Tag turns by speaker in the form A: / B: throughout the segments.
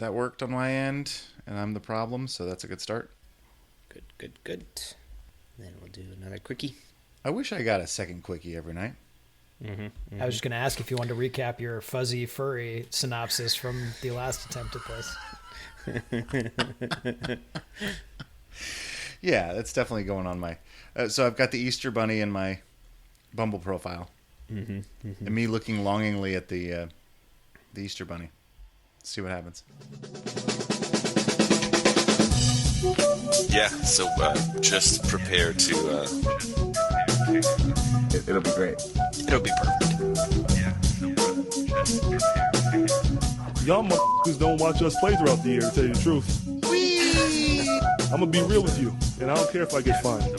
A: that worked on my end, and I'm the problem, so that's a good start.
B: Good. Then we'll do another quickie.
A: I wish I got a second quickie every night.
C: I was just going to ask if you wanted to recap your fuzzy furry synopsis from the last attempt at this.
A: Yeah, that's definitely going on my... so I've got the Easter Bunny in my Bumble profile. And me looking longingly at the Easter Bunny. See what happens.
D: Yeah, so just prepare to...
A: It'll be great.
D: It'll be perfect.
E: Y'all motherfuckers don't watch us play throughout the year, to tell you the truth. I'm gonna be real with you, and I don't care if I get fined.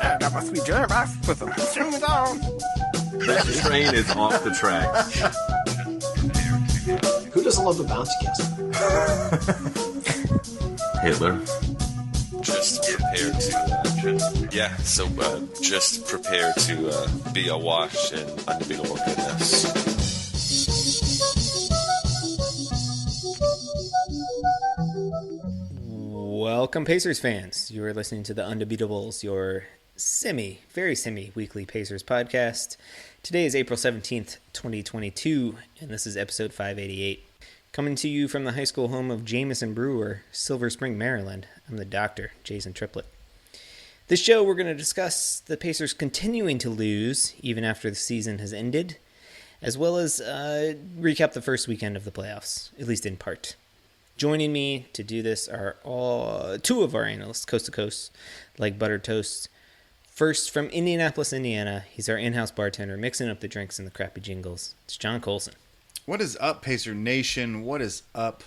F: I got my sweet jerk off. Put some shoes on.
D: That train is off the tracks.
G: Who doesn't love the bouncy castle?
D: Hitler. Just prepare to... just prepare to be awash in undebeatable goodness.
B: Welcome, Pacers fans. You are listening to the Undebeatables, your very semi weekly Pacers podcast. Today is April 17th, 2022, and this is episode 588. Coming to you from the high school home of Jamison Brewer, Silver Spring, Maryland. I'm the doctor, Jason Triplett. This show, we're going to discuss the Pacers continuing to lose even after the season has ended, as well as recap the first weekend of the playoffs, at least in part. Joining me to do this are two of our analysts, coast to coast, like buttered toast. First, from Indianapolis, Indiana, he's our in-house bartender, mixing up the drinks and the crappy jingles. It's John Colson.
A: What is up, Pacer Nation? What is up,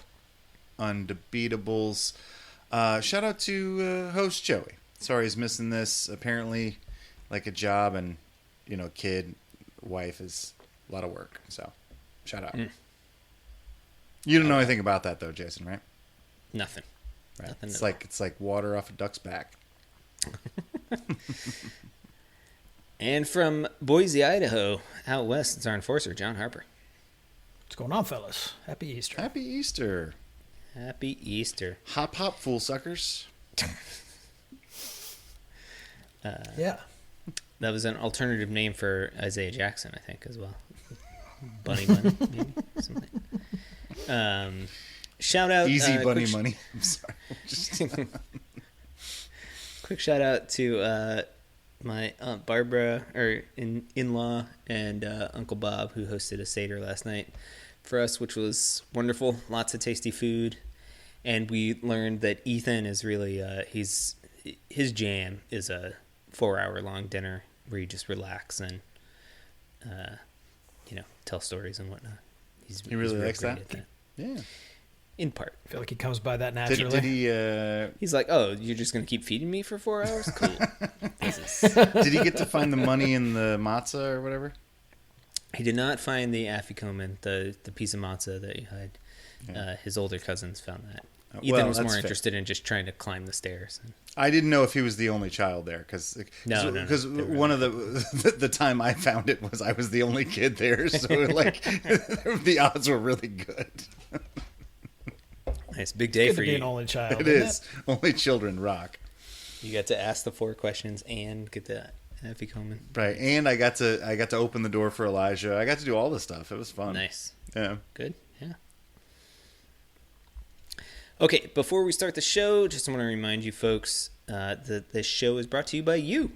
A: Undebeatables? Shout out to host Joey. Sorry he's missing this. Apparently, like a job and, kid, wife is a lot of work. So, shout out. You don't know anything about that, though, Jason, right?
B: Nothing.
A: Right.
B: Nothing
A: It's like water off a duck's back.
B: And from Boise, Idaho, out west, it's our enforcer, John Harper.
C: What's going on, fellas? Happy Easter.
A: Happy Easter.
B: Happy Easter.
A: Hop, hop, fool suckers.
C: Yeah.
B: That was an alternative name for Isaiah Jackson, I think, as well. Bunny Bunny, maybe? Something. Shout out.
A: Easy Bunny Money. I'm sorry.
B: Quick shout out to my Aunt Barbara, or in-law, and Uncle Bob, who hosted a Seder last night for us, which was wonderful. Lots of tasty food. And we learned that Ethan is really, his jam is a 4-hour-long dinner where you just relax and, tell stories and whatnot.
A: He really likes that? Yeah.
B: In part.
C: I feel like he comes by that naturally.
A: Did he...
B: He's like, oh, you're just going to keep feeding me for 4 hours? Cool.
A: Did he get to find the money in the matzah or whatever?
B: He did not find the afikoman, the piece of matzah that he had. Yeah. His older cousins found that. Ethan was more interested in just trying to climb the stairs. I
A: didn't know if he was the only child there, because one of the time I found it was I was the only kid there, so the odds were really good.
B: Nice, big day for you.
C: Be an only child.
A: It is. Only children rock.
B: You got to ask the 4 questions and get the afikoman.
A: Right, and I got to open the door for Elijah. I got to do all this stuff. It was fun.
B: Nice.
A: Yeah.
B: Good. Yeah. Okay, before we start the show, just want to remind you folks that this show is brought to you by you.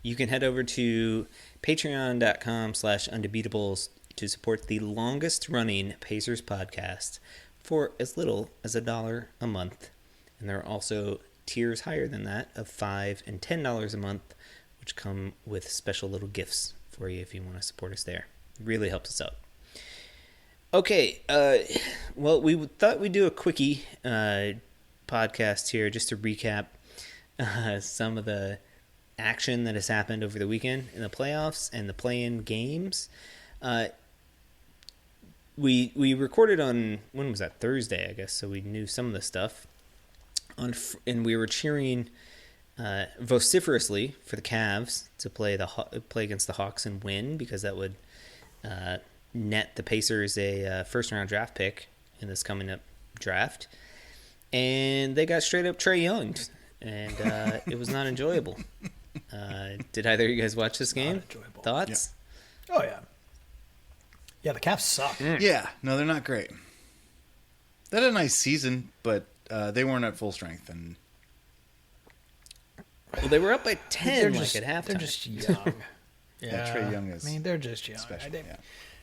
B: You can head over to patreon.com/undebeatables to support the longest running Pacers podcast for as little as $1 a month. And there are also tiers higher than that of $5 and $10 a month, which come with special little gifts for you if you want to support us there. It really helps us out. Okay, well, we thought we'd do a quickie podcast here just to recap some of the action that has happened over the weekend in the playoffs and the play-in games. We recorded on, when was that? Thursday, I guess, so we knew some of the stuff. And we were cheering vociferously for the Cavs to play against the Hawks and win, because that would net the Pacers a first-round draft pick in this coming up draft. And they got straight up Trae Young, and it was not enjoyable. Did either of you guys watch this game? Thoughts?
C: Yeah. Oh, yeah. Yeah, the Cavs suck.
A: Yeah, no, they're not great. They had a nice season, but they weren't at full strength. And
B: well, they were up by 10 at halftime.
C: They're just young.
A: yeah, Trae Young is.
C: I mean, they're just young.
A: Special,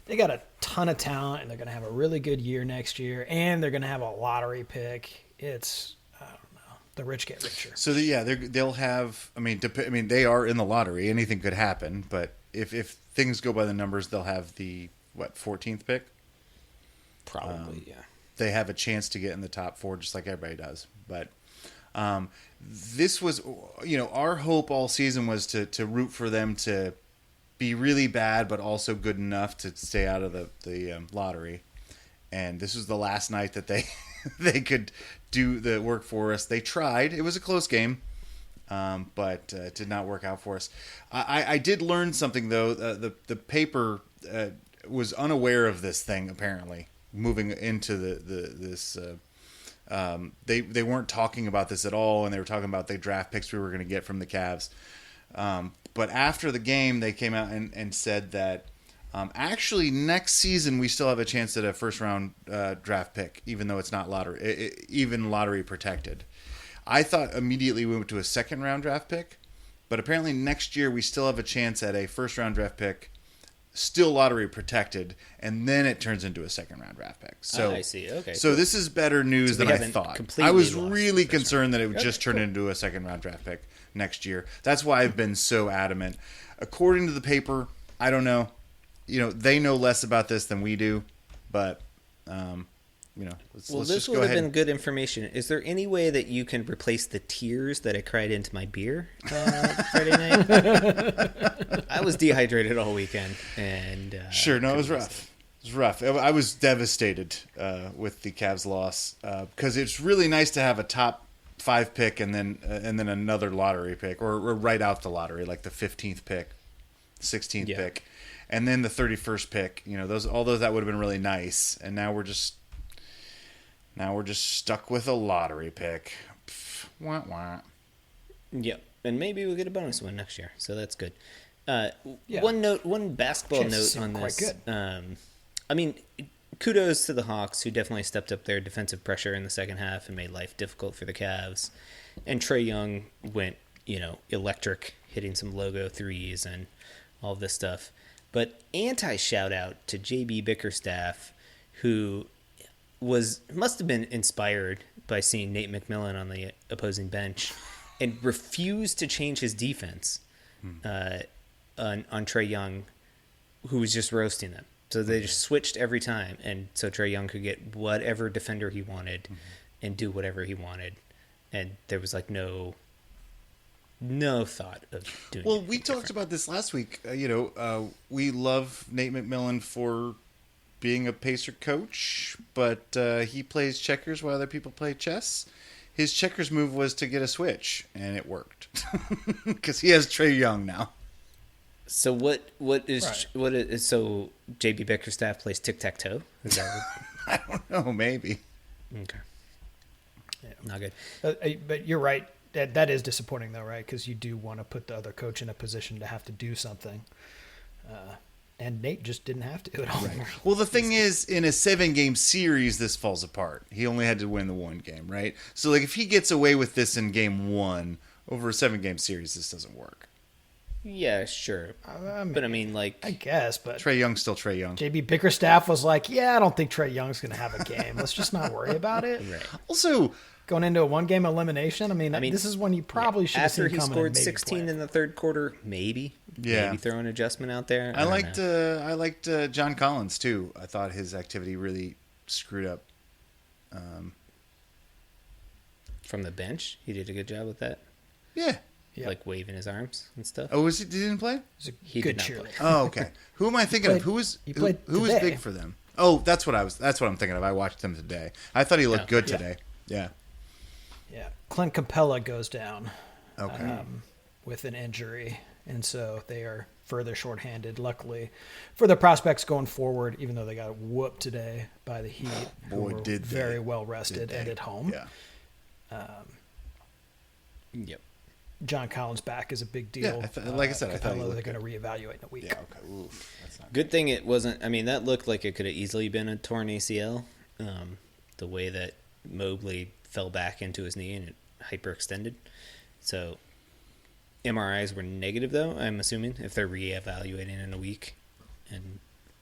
C: They got a ton of talent, and they're going to have a really good year next year, and they're going to have a lottery pick. It's, I don't know, the rich get richer.
A: So they'll have. I mean, they are in the lottery. Anything could happen, but if things go by the numbers, they'll have the 14th pick.
B: Probably, yeah.
A: They have a chance to get in the top 4, just like everybody does. But this was, our hope all season was to root for them to be really bad, but also good enough to stay out of the lottery. And this was the last night that they could do the work for us. They tried. It was a close game, but it did not work out for us. I did learn something, though. The paper was unaware of this thing, apparently, moving into this. They weren't talking about this at all, and they were talking about the draft picks we were going to get from the Cavs. But after the game, they came out and said that actually next season we still have a chance at a first-round draft pick, even though it's not lottery protected. I thought immediately we went to a second-round draft pick, but apparently next year we still have a chance at a first-round draft pick, still lottery protected, and then it turns into a second-round draft pick. So
B: I see. Okay.
A: So this is better news than I thought. I was really concerned that it would just turn
B: cool.
A: into a second-round draft pick next year. That's why I've been so adamant. According to the paper, I don't know. They know less about this than we do, but let's
B: this
A: just
B: would
A: go
B: have
A: ahead.
B: been good information. Is there any way that you can replace the tears that I cried into my beer Friday night? I was dehydrated all weekend, and
A: Sure, no, it was rough. It was rough. I was devastated with the Cavs loss because it's really nice to have a top 5 pick and then another lottery pick, or right out the lottery, like the 15th pick, 16th pick, and then the 31st pick. All those that would have been really nice. And now we're just stuck with a lottery pick. Pff, wah, wah.
B: Yep, and maybe we'll get a bonus one next year, so that's good. One basketball note on this.
C: Quite good.
B: I mean, kudos to the Hawks, who definitely stepped up their defensive pressure in the second half and made life difficult for the Cavs. And Trae Young went, electric, hitting some logo threes and all this stuff. But anti-shout out to JB Bickerstaff, who must have been inspired by seeing Nate McMillan on the opposing bench and refused to change his defense on Trae Young, who was just roasting them. So they just switched every time, and so Trae Young could get whatever defender he wanted and do whatever he wanted, and there was no thought of doing.
A: Well, we talked about this last week. We love Nate McMillan for being a Pacer coach, but he plays checkers while other people play chess. His checkers move was to get a switch, and it worked because he has Trae Young now.
B: So what is so JB Bickerstaff plays tic-tac-toe? Is that what?
A: I don't know, maybe.
B: Okay. Yeah, not good.
C: But you're right. That is disappointing, though, right? Because you do want to put the other coach in a position to have to do something. And Nate just didn't have to at all.
A: Right. Well, the thing is, in a 7-game series, this falls apart. He only had to win the one game, right? So, if he gets away with this in game 1, over a 7-game series, this doesn't work.
B: Yeah, sure. But I mean,
C: I guess, but
A: Trae Young's still Trae Young.
C: JB Bickerstaff was like, I don't think Trae Young's going to have a game. Let's just not worry about it.
B: Right.
A: Also,
C: going into a 1-game elimination, I mean, this is when you probably should have seen
B: after he
C: coming
B: scored
C: and maybe
B: 16
C: play.
B: In the third quarter, maybe throw an adjustment out there.
A: I liked John Collins too. I thought his activity really screwed up.
B: From the bench, he did a good job with that.
A: Yeah.
B: Like waving his arms and stuff.
A: Oh, he didn't play?
B: He
C: good
B: did not
C: cheerleader.
B: play.
A: Oh, okay. Who am I thinking of? Who was big for them? Oh, that's what I'm thinking of. I watched him today. I thought he looked good today. Yeah.
C: Yeah. Clint Capella goes down.
A: Okay.
C: With an injury. And so they are further shorthanded. Luckily for the prospects going forward, even though they got whooped today by the Heat, who
A: Boy,
C: were
A: did they.
C: very well rested
A: Did
C: and
A: they.
C: at home.
A: Yeah.
B: Yep.
C: John Collins back is a big deal.
A: Yeah, like I said, I thought he
C: Capella,
A: looked
C: they're going
A: good.
C: to reevaluate in a week.
A: Yeah, okay. Oof, that's not
B: Good thing it wasn't. I mean, that looked like it could have easily been a torn ACL. The way that Mobley fell back into his knee and it hyperextended. So MRIs were negative, though, I'm assuming, if they're reevaluating in a week. And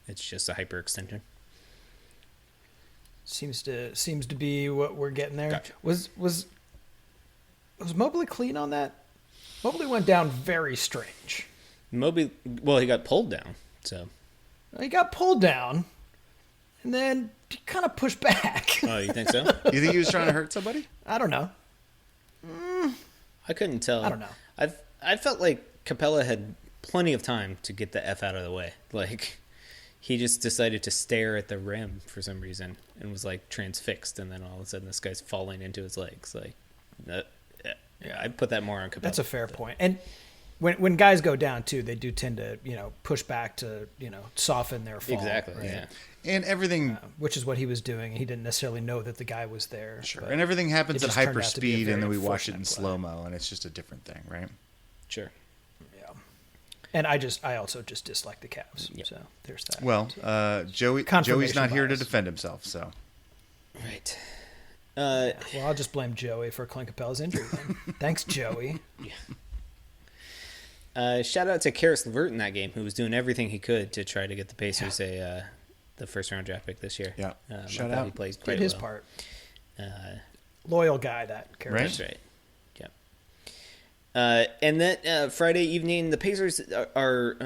B: it's just a hyperextension.
C: Seems to be what we're getting there.
B: Gotcha.
C: Was Mobley clean on that? Mobley went down very strange.
B: Mobley, well, he got pulled down, so.
C: He got pulled down, and then he kind of pushed back.
B: Oh, you think so?
A: You think he was trying to hurt somebody?
C: I don't know.
B: I couldn't tell.
C: I don't know.
B: I felt like Capella had plenty of time to get the F out of the way. Like, he just decided to stare at the rim for some reason and was, like, transfixed, and then all of a sudden this guy's falling into his legs. Like, yeah, I'd put that more on Capella.
C: That's a fair point. And when guys go down, too, they do tend to, push back to, soften their fall.
B: Exactly,
C: right?
B: yeah.
A: And everything...
C: Which is what he was doing. He didn't necessarily know that the guy was there.
A: Sure.
C: but
A: And everything happens
C: it
A: at
C: just turned
A: hyper
C: out to be a
A: speed, and then
C: very
A: we watch it in
C: fortunate play.
A: slow-mo, and it's just a different thing, right?
B: Sure.
C: Yeah. And I also just dislike the Cavs.
B: Yep.
C: So there's that.
A: Well, Joey's
C: Confirmation
A: not here to
C: bias.
A: defend himself, so...
B: Right.
C: Well, I'll just blame Joey for Clint Capella's injury then. Thanks, Joey.
B: Shout out to Karis LeVert in that game, who was doing everything he could to try to get the Pacers the first round draft pick this year.
A: Yeah.
B: I
A: Shout
B: thought
A: out.
B: He plays quite
C: Did his
B: well.
C: part. Loyal guy, that Karras.
A: Right.
B: That's right. Yep. And that Friday evening, the Pacers are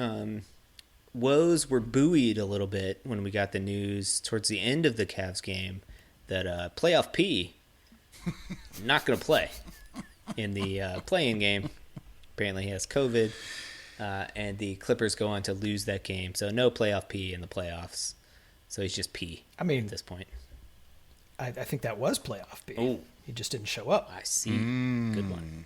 B: woes were buoyed a little bit when we got the news towards the end of the Cavs game that playoff P not going to play in the play-in game. Apparently he has COVID, and the Clippers go on to lose that game. So no playoff P in the playoffs. So he's just P
C: I mean,
B: at this point.
C: I think that was playoff B.
B: Oh.
C: He just didn't show up.
B: I see. Good one.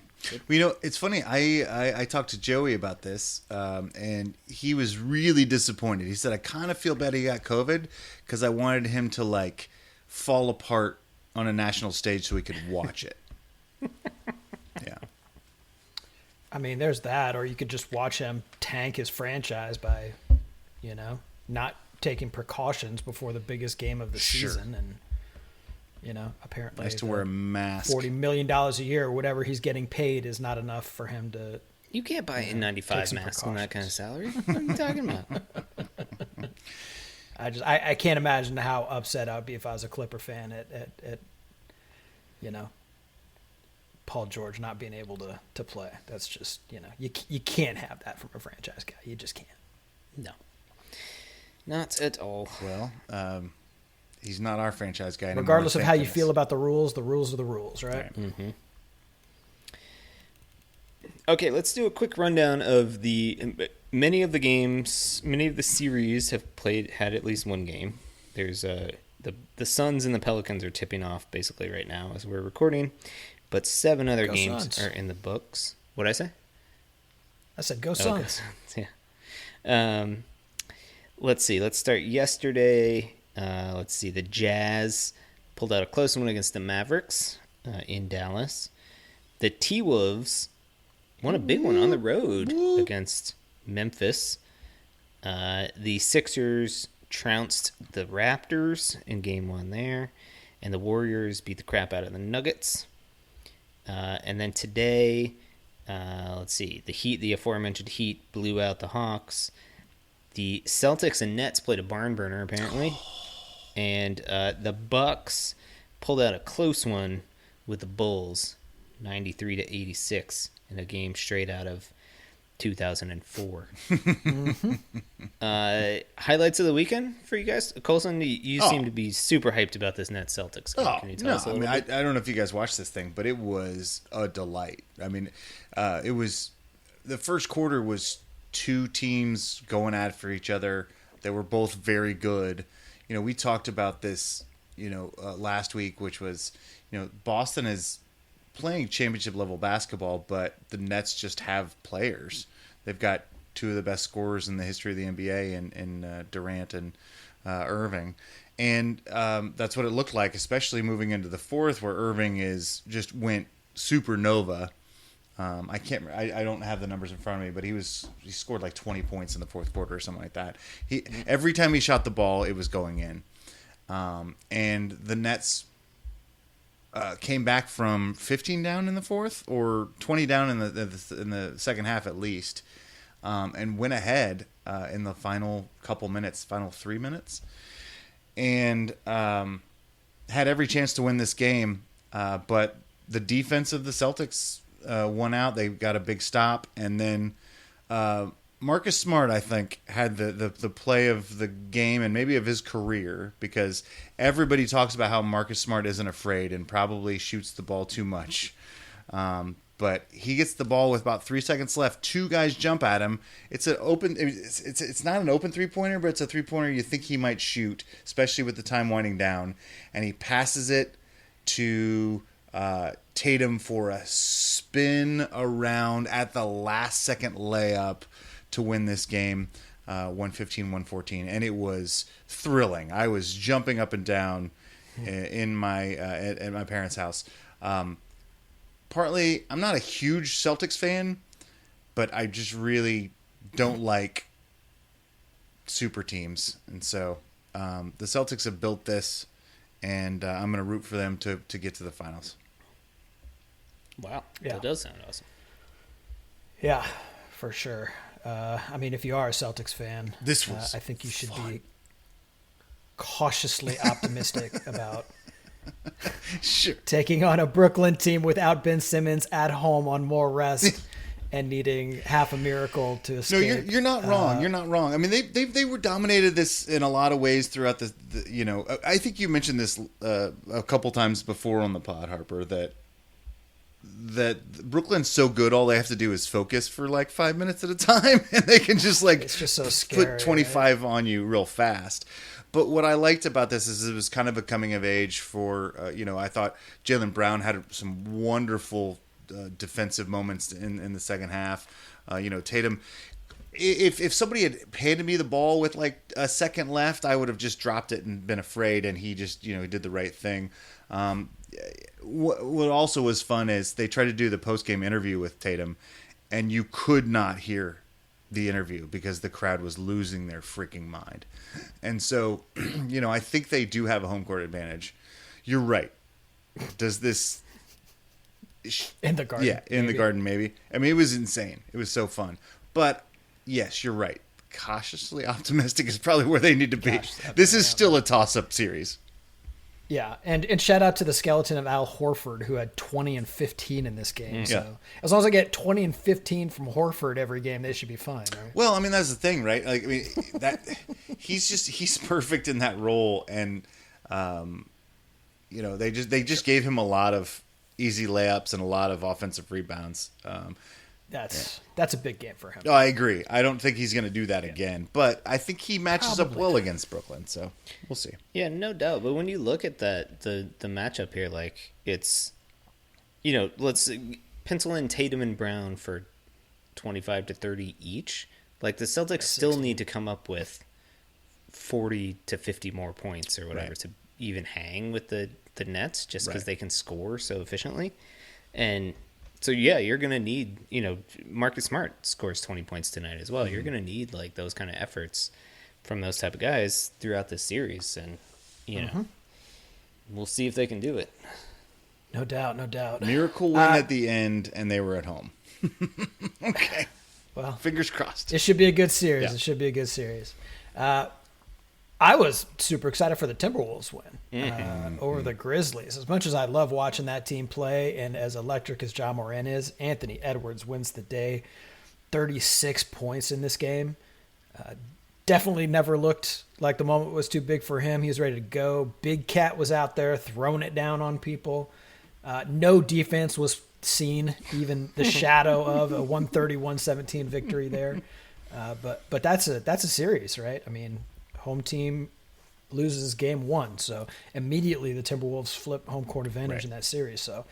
A: Well, it's funny. I talked to Joey about this, and he was really disappointed. He said, I kind of feel bad he got COVID because I wanted him to, like, fall apart on a national stage so we could watch it. Yeah.
C: I mean, there's that, or you could just watch him tank his franchise by, not taking precautions before the biggest game of the
A: Sure.
C: season. And, apparently
A: Nice to wear a mask.
C: $40 million a year or whatever he's getting paid is not enough for him to.
B: You can't buy an
C: take
B: N95
C: some
B: mask on that kind of salary.
C: precautions.
B: What are you talking about?
C: I can't imagine how upset I'd be if I was a Clipper fan at Paul George not being able to play. That's just, you can't have that from a franchise guy. You just can't.
B: No. Not at all.
A: Well, he's not our franchise guy anymore.
C: Regardless of
A: thank
C: how you
A: goodness.
C: feel about the rules are the rules, right?
A: Right.
B: Okay, let's do a quick rundown of many of the series have had at least one game. There's the Suns and the Pelicans are tipping off basically right now as we're recording, but 7 other
C: Go
B: games
C: Suns.
B: are in the books. What'd I say?
C: I said, go
B: Oh,
C: Suns.
B: yeah. Let's see. Let's start yesterday. Let's see. The Jazz pulled out a close one against the Mavericks in Dallas. The T-Wolves won a big one on the road against Memphis. The Sixers trounced the Raptors in game 1 there. And the Warriors beat the crap out of the Nuggets. And then today, let's see. The aforementioned Heat blew out the Hawks. The Celtics and Nets played a barn burner, apparently. And the Bucks pulled out a close one with the Bulls, 93-86, in a game straight out of 2004. Highlights of the weekend for you guys? Colson, you seem to be super hyped about this Nets Celtics game.
A: Oh,
B: Can you tell
A: no.
B: us a
A: I
B: little
A: mean,
B: bit?
A: I don't know if you guys watched this thing, but it was a delight. I mean, it was the first quarter was 2 teams going at it for each other. They were both very good. We talked about this, last week, which was, Boston has playing championship level basketball, but the Nets just have players. They've got two of the best scorers in the history of the NBA in Durant and Irving. And that's what it looked like, especially moving into the fourth, where Irving just went supernova. I don't have the numbers in front of me, but he scored like 20 points in the fourth quarter or something like that. Every time he shot the ball, it was going in. And the Nets came back from 15 down in the fourth, or 20 down in the second half at least, and went ahead in the final 3 minutes, and had every chance to win this game. But the defense of the Celtics won out. They got a big stop, and then Marcus Smart, I think, had the play of the game and maybe of his career, because everybody talks about how Marcus Smart isn't afraid and probably shoots the ball too much. But he gets the ball with about 3 seconds left. Two guys jump at him. It's it's not an open three-pointer, but it's a three-pointer you think he might shoot, especially with the time winding down. And he passes it to Tatum for a spin around at the last second layup to win this game, 115-114, and it was thrilling. I was jumping up and down in my at my parents' house. Partly, I'm not a huge Celtics fan, but I just really don't like super teams, and so the Celtics have built this, and I'm going to root for them to get to the finals.
B: Wow,
C: Yeah.
B: that does sound awesome.
C: Yeah, for sure. I mean, if you are a Celtics fan,
A: This was
C: I think you should be cautiously optimistic about
A: Sure.
C: taking on a Brooklyn team without Ben Simmons at home on more rest and needing half a miracle to
A: No,
C: escape.
A: you're not wrong. You're not wrong. I mean, they were dominated this in a lot of ways throughout the I think you mentioned this a couple times before on the pod, Harper, that Brooklyn's so good, all they have to do is focus for like 5 minutes at a time, and they can just
C: It's just so scary,
A: put 25 on you real fast. But what I liked about this is it was kind of a coming of age for, I thought Jaylen Brown had some wonderful defensive moments in the second half. Tatum, if somebody had handed me the ball with like a second left, I would have just dropped it and been afraid, and he just, he did the right thing. What also was fun is they tried to do the post-game interview with Tatum, and you could not hear the interview because the crowd was losing their freaking mind. And so, I think they do have a home court advantage. You're right. Does this...
C: in the Garden.
A: Yeah, in the Garden, maybe. I mean, it was insane. It was so fun. But, yes, you're right. Cautiously optimistic is probably where they need to be. This is still a toss-up series.
C: Yeah, and shout out to the skeleton of Al Horford, who had 20 and 15 in this game. So as long as I get 20 and 15 from Horford every game, they should be fine, right?
A: Well, I mean, that's the thing, right? Like, I mean, he's perfect in that role, and they just gave him a lot of easy layups and a lot of offensive rebounds.
C: That's a big game for him.
A: No, I agree. I don't think he's going to do that again, but I think he matches up well against Brooklyn, so we'll see.
B: Yeah, no doubt. But when you look at that, the matchup here, like it's, let's pencil in Tatum and Brown for 25 to 30 each. Like the Celtics still need to come up with 40 to 50 more points or whatever to even hang with the Nets, just because they can score so efficiently. And so, yeah, you're going to need, Marcus Smart scores 20 points tonight as well. Mm-hmm. You're going to need, like, those kind of efforts from those type of guys throughout the series. And, we'll see if they can do it.
C: No doubt, no doubt.
A: Miracle win at the end, and they were at home. Okay.
C: Well,
A: fingers crossed.
C: It should be a good series.
A: Yeah.
C: It should be a good series. I was super excited for the Timberwolves win over the Grizzlies. As much as I love watching that team play, and as electric as Ja Morant is, Anthony Edwards wins the day. 36 points in this game. Definitely never looked like the moment was too big for him. He was ready to go. Big Cat was out there throwing it down on people. No defense was seen, even the shadow of a 130-117 victory there. But that's a series, right? I mean, home team loses game one, so immediately the Timberwolves flip home court advantage in that series. So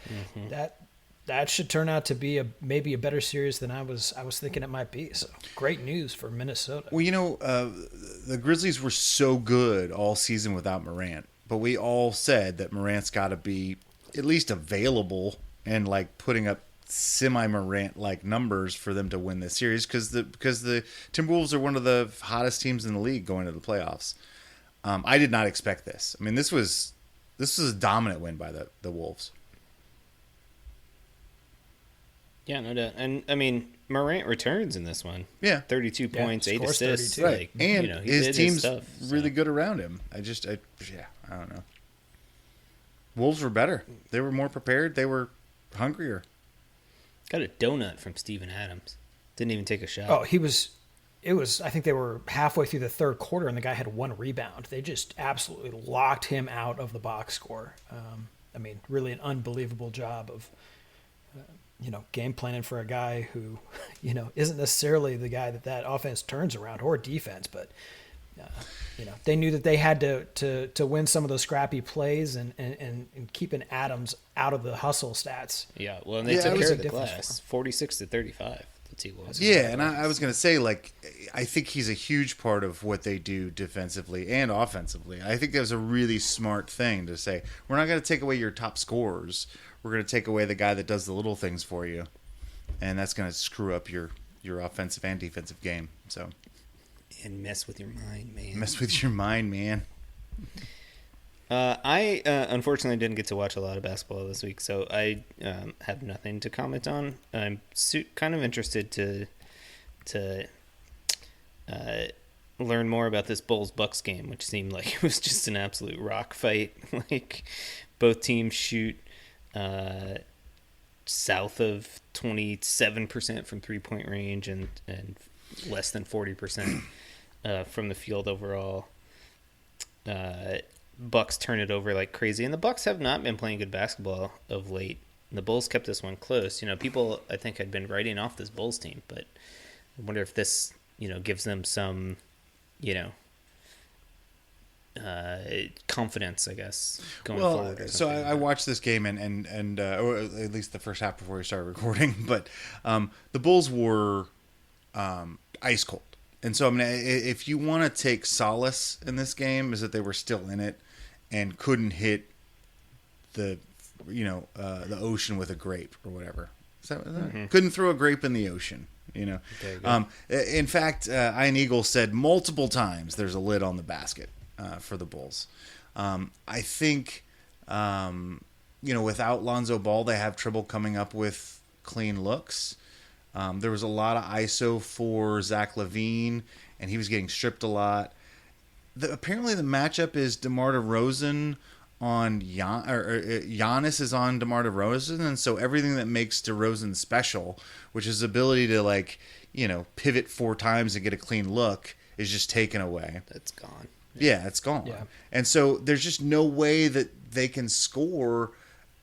C: that should turn out to be maybe a better series than I was thinking it might be. So great news for Minnesota.
A: Well, the Grizzlies were so good all season without Morant, but we all said that Morant's got to be at least available and like putting up semi-Morant like numbers for them to win this series because the Timberwolves are one of the hottest teams in the league going to the playoffs. I did not expect this. I mean, this was a dominant win by the Wolves.
B: Yeah, no doubt. And I mean, Morant returns in this one.
A: Yeah,
B: 32 points, 8
C: scores
B: assists.
C: 32.
A: right, and his team's really
B: good.
A: good around him. I don't know. Wolves were better. They were more prepared. They were hungrier.
B: Got a donut from Steven Adams. Didn't even take a shot.
C: Oh, it was, I think they were halfway through the third quarter and the guy had 1 rebound. They just absolutely locked him out of the box score. I mean, really an unbelievable job of, game planning for a guy who, isn't necessarily the guy that offense turns around or defense, but, they knew that they had to win some of those scrappy plays and keeping Adams out of the hustle stats.
B: Yeah, well, and they took care of the glass, 46-35. The T-Wolves.
A: Yeah, and I was going to say, I think he's a huge part of what they do defensively and offensively. I think that was a really smart thing to say. We're not going to take away your top scorers. We're going to take away the guy that does the little things for you, and that's going to screw up your offensive and defensive game. So,
B: and mess with your mind, man.
A: Mess with your mind, man.
B: I unfortunately didn't get to watch a lot of basketball this week, so I have nothing to comment on. I'm kind of interested to learn more about this Bulls-Bucks game, which seemed like it was just an absolute rock fight. Like, both teams shoot south of 27% from three-point range and less than 40% from the field overall. Bucks turn it over like crazy, and the Bucks have not been playing good basketball of late. The Bulls kept this one close. People I think had been writing off this Bulls team, but I wonder if this gives them some confidence, I guess, going forward. Or
A: so I watched this game and or at least the first half before we started recording, but the Bulls were ice cold. And so, I mean, if you want to take solace in this game, is that they were still in it and couldn't hit the ocean with a grape or whatever. Is that mm-hmm. Couldn't throw a grape in the ocean, In fact, Ian Eagle said multiple times there's a lid on the basket for the Bulls. I think, without Lonzo Ball, they have trouble coming up with clean looks. There was a lot of ISO for Zach LaVine, and he was getting stripped a lot. Apparently, the matchup is DeMar DeRozan on Giannis is on DeMar DeRozan, and so everything that makes DeRozan special, which is ability to pivot 4 times and get a clean look, is just taken away.
B: That's gone.
A: Yeah, it's gone.
C: Yeah.
A: And so there's just no way that they can score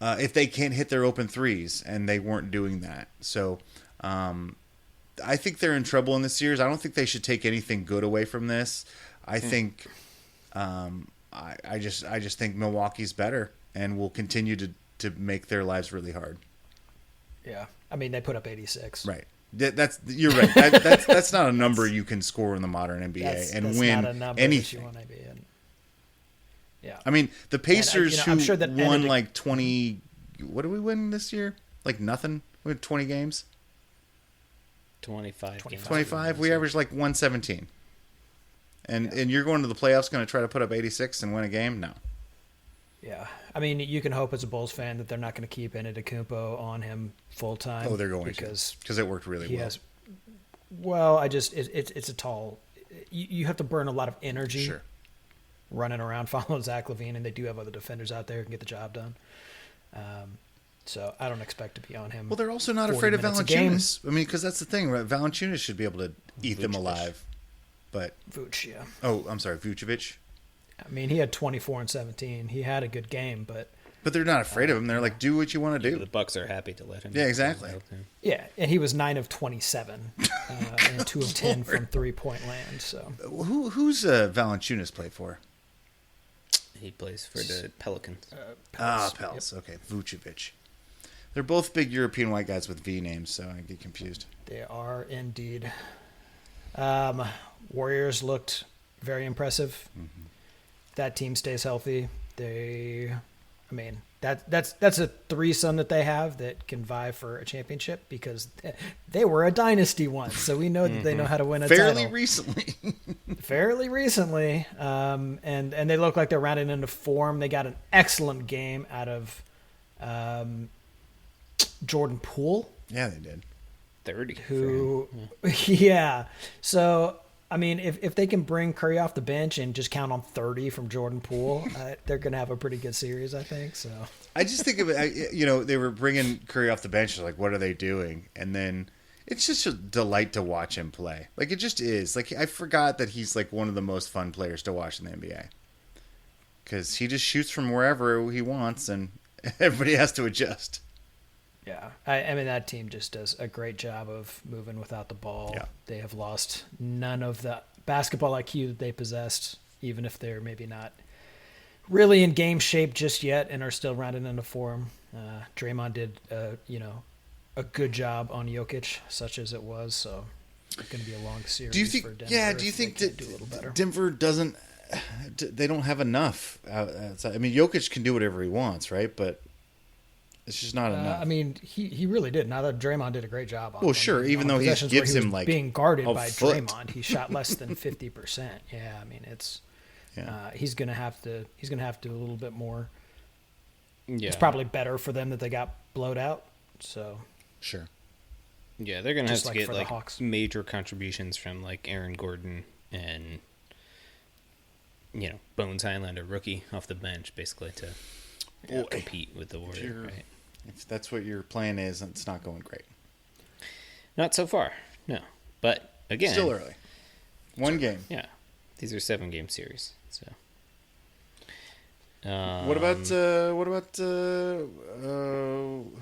A: if they can't hit their open threes, and they weren't doing that. So. I think they're in trouble in this series. I don't think they should take anything good away from this. I think, I just think Milwaukee's better and will continue to make their lives really hard.
C: Yeah, I mean they put up 86.
A: Right. You're right. That's not a number you can score in the modern NBA
C: that's
A: win
C: not a number
A: anything.
C: That you want to be in. Yeah.
A: I mean the Pacers
C: I'm sure that
A: won like 20. What did we win this year? Like nothing. We had 20 games.
B: 25.
A: 25. We averaged like 117. And you're going to the playoffs going to try to put up 86 and win a game? No.
C: Yeah. I mean, you can hope as a Bulls fan that they're not going to keep Antetokounmpo on him full time.
A: Oh, they're going
C: because
A: it worked really well.
C: It's a tall. You have to burn a lot of energy running around following Zach LaVine, and they do have other defenders out there who can get the job done. So I don't expect to be on him.
A: Well, they're also not afraid of Valanciunas. I mean, because that's the thing, right? Valanciunas should be able to eat them alive. But
C: Vooch, yeah.
A: Oh, I'm sorry, Vucevic.
C: I mean, he had 24 and 17. He had a good game, but
A: they're not afraid of him. They're like, do what you want to do.
B: The Bucks are happy to let him.
A: Yeah, exactly.
C: Yeah, and he was 9 of 27 and 2 of 10 from 3-point land. So
A: who's Valanciunas play for?
B: He plays for the Pelicans.
A: Pels. Okay, Vucevic. They're both big European white guys with V names, so I get confused.
C: They are indeed. Warriors looked very impressive. Mm-hmm. That team stays healthy. That's a threesome that they have that can vie for a championship because they were a dynasty once. So we know that they know how to win a title. Fairly recently. And they look like they're rounding into form. They got an excellent game out of Jordan Poole.
A: Yeah, they did.
B: 30.
C: Yeah. So, I mean, if they can bring Curry off the bench and just count on 30 from Jordan Poole, they're going to have a pretty good series, I think. So
A: I just think of it, they were bringing Curry off the bench. Like, what are they doing? And then it's just a delight to watch him play. Like, it just is. Like, I forgot that he's like one of the most fun players to watch in the NBA because he just shoots from wherever he wants, and everybody has to adjust.
C: Yeah, I mean, that team just does a great job of moving without the ball.
A: Yeah.
C: They have lost none of the basketball IQ that they possessed, even if they're maybe not really in game shape just yet and are still rounding into form. Draymond did, a good job on Jokic, such as it was. So it's going to be a long series for Denver.
A: Yeah, do you think that
C: do a little better?
A: Denver doesn't? They don't have enough. I mean, Jokic can do whatever he wants, right? But it's just not enough.
C: I mean, he really did. Now that Draymond did a great job on him.
A: Well, sure, even though he gives him like
C: being guarded by
A: foot.
C: Draymond, he shot less than 50%. Yeah, I mean, he's gonna have to do a little bit more. Yeah, it's probably better for them that they got blowed out. So
A: sure.
B: Yeah, they're gonna have to get like major contributions from like Aaron Gordon and Bones Highland, a rookie off the bench, basically to compete with the Warriors. Right?
A: If that's what your plan is, it's not going great.
B: Not so far, no. But again,
A: still early. One game.
B: Yeah, these are 7-game series. So,
A: what about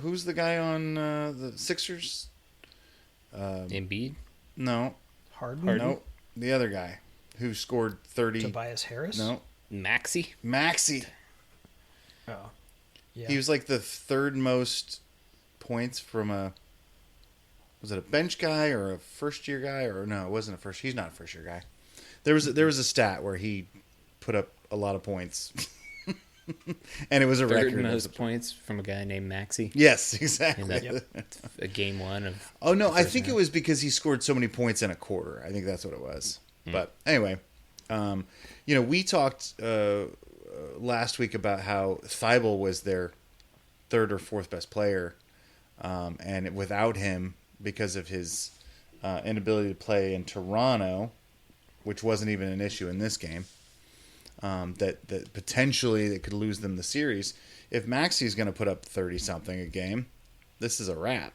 A: who's the guy on the Sixers?
B: Embiid?
A: No.
C: Harden?
A: No, the other guy who scored 30.
C: Tobias Harris?
A: No.
B: Maxey.
C: Oh. Yeah.
A: He was like the third most points from was it a bench guy or a first year guy, or no, it wasn't he's not a first year guy. There was a stat where he put up a lot of points. And it was a record.
B: Third most points from a guy named Maxey.
A: Yes, exactly.
B: A game one of.
A: Oh no, I think it was because he scored so many points in a quarter. I think that's what it was. But anyway, we talked last week about how Thibault was their third or fourth best player, and without him, because of his inability to play in Toronto, which wasn't even an issue in this game, that potentially they could lose them the series. If Maxey's going to put up 30-something a game, this is a wrap.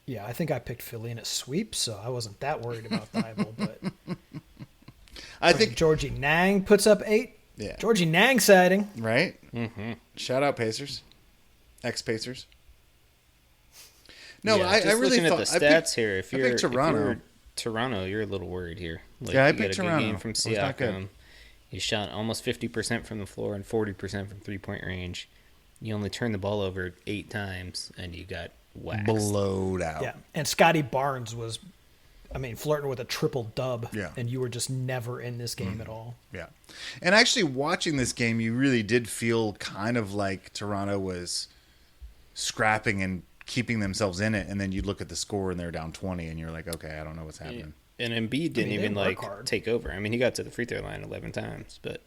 C: Yeah, I think I picked Philly in a sweep, so I wasn't that worried about Thibault. But
A: I think
C: Georgie Nang puts up 8.
A: Yeah,
C: Georgie Nang sighting.
A: Right. Mm-hmm. Shout out Pacers, ex-Pacers. No, I really
B: looking
A: thought
B: at the stats here. If you're
A: Toronto,
B: you're a little worried here. Like,
A: I
B: you
A: picked
B: got a
A: Toronto.
B: good game from Siakam. He shot almost 50% from the floor and 40% from three-point range. You only turned the ball over 8 times, and you got waxed.
A: Blowed out.
C: Yeah, and Scotty Barnes was, flirting with a triple dub.
A: Yeah.
C: And you were just never in this game at all.
A: Yeah. And actually watching this game, you really did feel kind of like Toronto was scrapping and keeping themselves in it. And then you look at the score and they're down 20 and you're like, okay, I don't know what's happening.
B: And Embiid didn't even take over. He got to the free throw line 11 times, but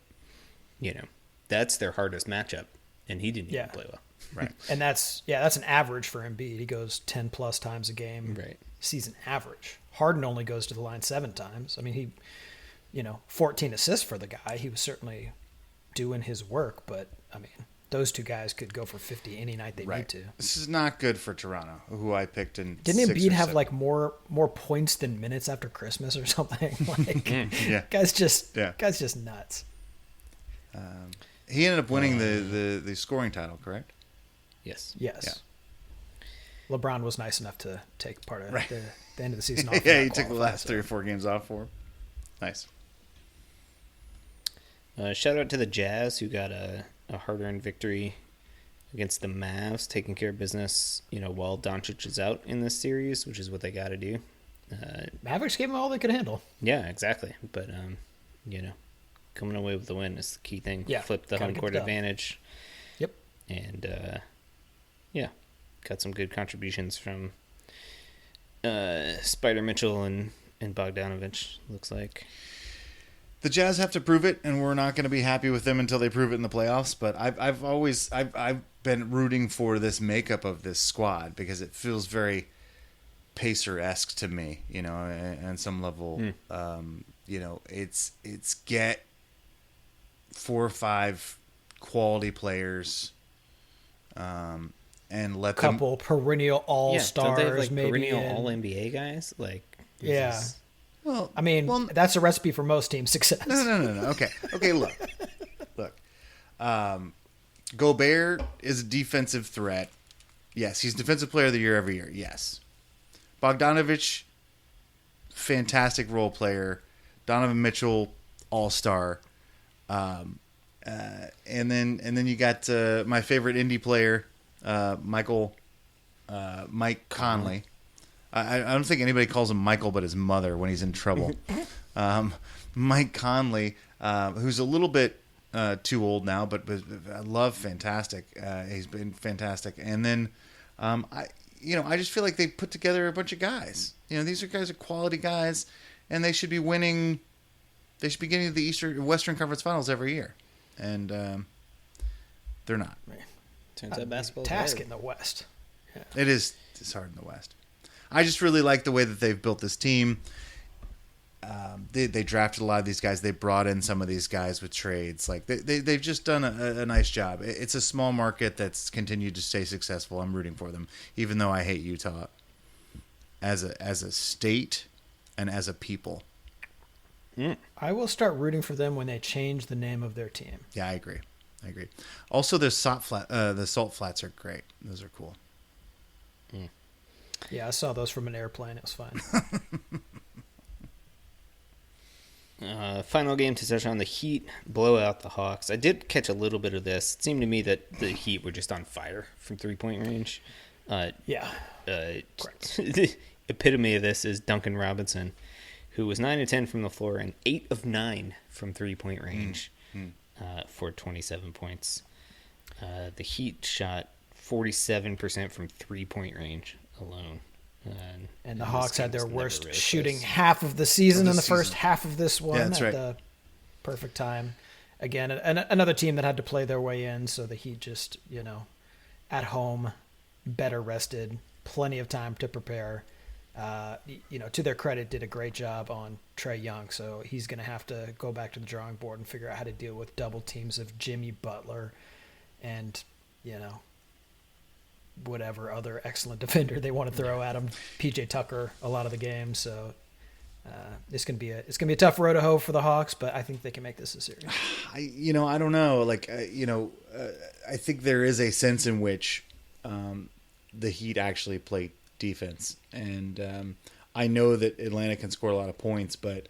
B: that's their hardest matchup, and he didn't even play well.
A: Right.
C: And that's an average for Embiid. He goes 10 plus times a game.
B: Right.
C: Season average. Harden only goes to the line 7 times. He 14 assists for the guy. He was certainly doing his work, but those two guys could go for 50 any night they need to.
A: This is not good for Toronto, who I picked in.
C: Didn't Embiid have like more points than minutes after Christmas or something? Guy's just nuts.
A: He ended up winning the scoring title, correct?
B: Yes.
C: Yeah. LeBron was nice enough to take part of the end of the season off.
A: He took the last 3 or 4 games off for him. Nice.
B: Shout out to the Jazz, who got a hard-earned victory against the Mavs, taking care of business, while Doncic is out in this series, which is what they got to do.
C: Mavericks gave them all they could handle.
B: Yeah, exactly. But, coming away with the win is the key thing.
C: Yeah,
B: Flip the home court advantage.
C: Yep.
B: And, got some good contributions from Spider Mitchell and Bogdanovich, looks like.
A: The Jazz have to prove it, and we're not going to be happy with them until they prove it in the playoffs. But I've been rooting for this makeup of this squad because it feels very Pacer-esque to me, and some level. It's get 4 or 5 quality players, and let
C: couple perennial all-stars,
B: don't they have, like,
C: maybe
B: perennial all-NBA guys, like.
C: Yeah.
A: Well,
C: I mean, that's a recipe for most team success.
A: No. Okay. Look. Gobert is a defensive threat. Yes, he's defensive player of the year every year. Yes. Bogdanovich, fantastic role player. Donovan Mitchell, all-star. And then you got my favorite indie player, Mike Conley. I don't think anybody calls him Michael but his mother when he's in trouble. Mike Conley, who's a little bit too old now, but I love fantastic. He's been fantastic. And then, I just feel like they put together a bunch of guys. These are quality guys, and they should be winning. They should be getting to the Western Conference Finals every year, and they're not.
B: Turns out basketball
C: task in the West. Yeah.
A: It is. It's hard in the West. I just really like the way that they've built this team. They drafted a lot of these guys. They brought in some of these guys with trades. Like they've just done a nice job. It's a small market that's continued to stay successful. I'm rooting for them, even though I hate Utah as a state and as a people.
C: I will start rooting for them when they change the name of their team.
A: Yeah, I agree. Also, the salt flats are great. Those are cool.
C: Yeah, I saw those from an airplane. It was fun.
B: Final game to touch on: the Heat blow out the Hawks. I did catch a little bit of this. It seemed to me that the Heat were just on fire from 3-point range.
C: Yeah.
B: The epitome of this is Duncan Robinson, who was 9 of 10 from the floor and 8 of 9 from 3-point range for 27 points. The Heat shot 47% from 3-point range alone.
C: And the Hawks had their worst
B: really
C: shooting
B: close.
C: half of the season in the first half of this one.
A: Yeah, that's right.
C: The perfect time. Again, another team that had to play their way in, so the Heat just, at home, better rested, plenty of time to prepare. To their credit, did a great job on Trae Young, so he's going to have to go back to the drawing board and figure out how to deal with double teams of Jimmy Butler and, whatever other excellent defender they want to throw at him. PJ Tucker a lot of the game, so it's gonna be a tough road to hoe for the Hawks, but I think they can make this a series.
A: I don't know. I think there is a sense in which the Heat actually play defense, and I know that Atlanta can score a lot of points, but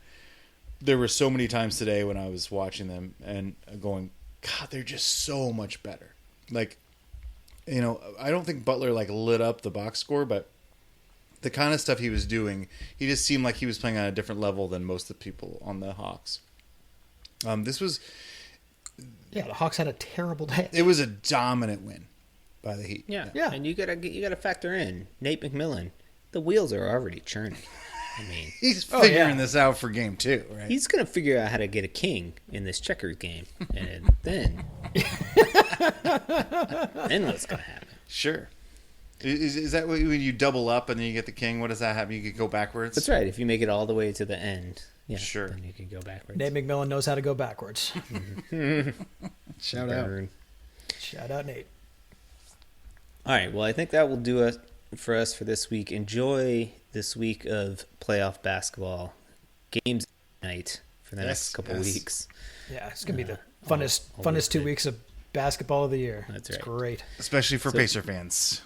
A: there were so many times today when I was watching them and going, God, they're just so much better. I don't think Butler lit up the box score, but the kind of stuff he was doing, he just seemed like he was playing on a different level than most of the people on the Hawks. The
C: Hawks had a terrible day.
A: It was a dominant win by the Heat.
B: Yeah. And you gotta factor in Nate McMillan. The wheels are already churning. I mean,
A: he's figuring this out for game 2, right?
B: He's gonna figure out how to get a king in this checkers game, and then what's gonna happen?
A: Sure. Is that when you double up and then you get the king? What does that happen? You could go backwards?
B: That's right. If you make it all the way to the end,
A: sure,
B: then you can go backwards.
C: Nate McMillan knows how to go backwards.
A: Shout out.
C: Shout out, Nate.
B: All right. Well, I think that will do it for us for this week. Enjoy this week of playoff basketball. Games night for the next couple weeks.
C: Yeah, it's going to be the funnest 2 weeks of basketball of the year.
B: That's
C: right.
B: It's
C: great.
A: Especially for Pacer fans.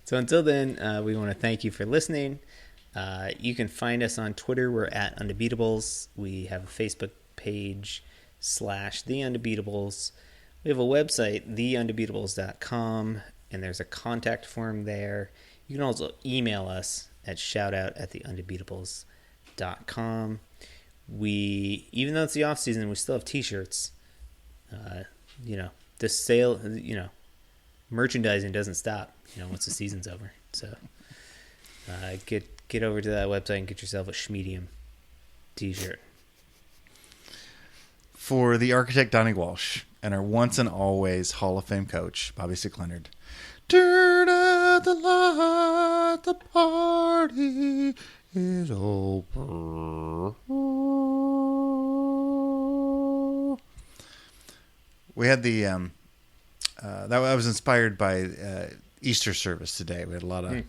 B: So until then, we want to thank you for listening. You can find us on Twitter. We're at Undebeatables. We have a Facebook page /The Undebeatables. We have a website, theundebeatables.com, and there's a contact form there. You can also email us at shoutout@theundebeatables.com. Even though it's the off season, we still have t-shirts. The sale, merchandising doesn't stop, once the season's over. So get over to that website and get yourself a Schmedium t-shirt.
A: For the architect Donnie Walsh and our once and always Hall of Fame coach Bobby Stick-Leonard. Turn out the light, the party is over. We had the that I was inspired by Easter service today. We had a lot of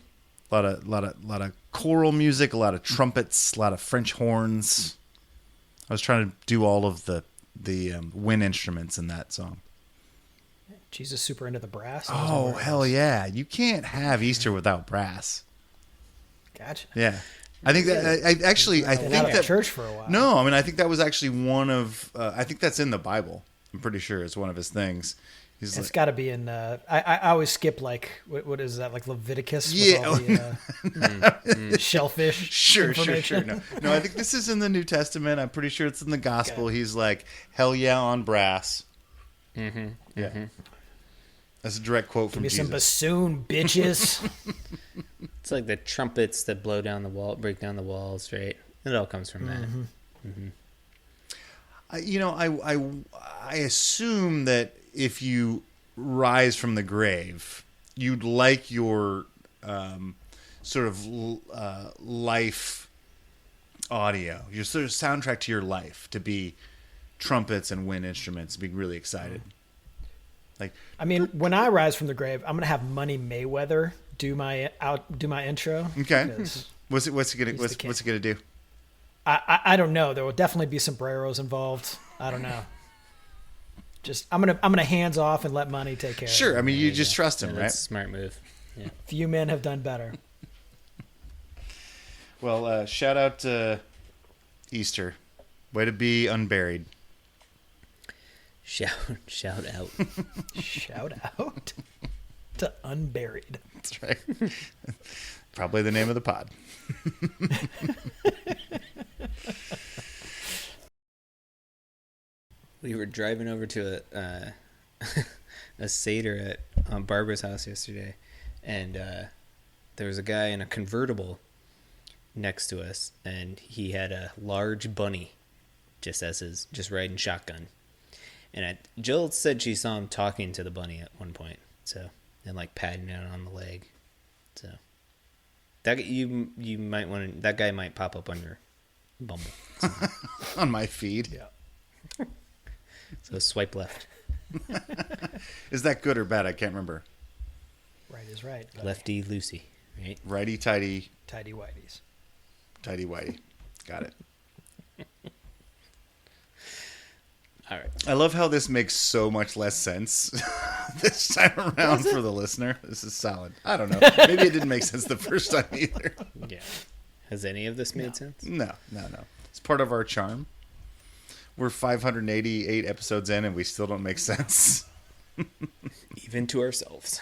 A: choral music, a lot of trumpets, a lot of French horns. I was trying to do all of the wind instruments in that song.
C: Jesus, super into the brass.
A: Oh, hell yeah. You can't have Easter without brass.
C: Gotcha.
A: Yeah. I think that I think
C: out of
A: that
C: church for a while.
A: No, I mean I think that was actually one of I think that's in the Bible. I'm pretty sure it's one of his things.
C: It's got to be in. I always skip what is that, like Leviticus?
A: Yeah,
C: with all the, shellfish.
A: Sure.
C: information?
A: No, I think this is in the New Testament. I'm pretty sure it's in the Gospel.
C: Okay.
A: He's like, "Hell yeah on brass."
B: Mm-hmm.
A: Yeah,
B: Mm-hmm.
A: that's a direct quote
C: Give
A: from
C: me
A: Jesus.
C: some bassoon, bitches.
B: It's like the trumpets that blow down the wall, break down the walls, right? It all comes from that. Mm-hmm.
A: I assume that if you rise from the grave, you'd like your sort of life audio, your sort of soundtrack to your life, to be trumpets and wind instruments, being really excited. Like,
C: I mean, when I rise from the grave, I'm gonna have Money Mayweather do my intro.
A: okay,
C: 'Cause
A: what's he
C: the king.
A: gonna do?
C: I don't know. There will definitely be sombreros involved. I don't know. Just I'm gonna hands off and let Money take care of it.
A: Sure, I mean you just trust him,
B: Yeah,
A: right?
B: that's a smart move. Yeah.
C: Few men have done better.
A: Well, shout out to Easter. Way to be unburied.
B: Shout out.
C: Shout out to Unburied.
A: That's right. Probably the name of the pod.
B: We were driving over to a Seder at Barbara's house yesterday, and there was a guy in a convertible next to us, and he had a large bunny just riding shotgun. And Jill said she saw him talking to the bunny at one point, and like patting it on the leg. So that that guy might pop up on your Bumble.
A: On my feed.
C: Yeah.
B: So swipe left.
A: Is that good or bad? I can't remember.
C: Right is right.
B: Lefty Lucy, right?
A: Righty tighty,
C: Tidy whities.
A: tighty whitey. Got it.
B: All right.
A: I love how this makes so much less sense this time around for the listener. This is solid. I don't know. Maybe it didn't make sense the first time either.
B: Yeah. Has any of this made sense?
A: No. It's part of our charm. We're 588 episodes in and we still don't make sense.
B: Even to ourselves.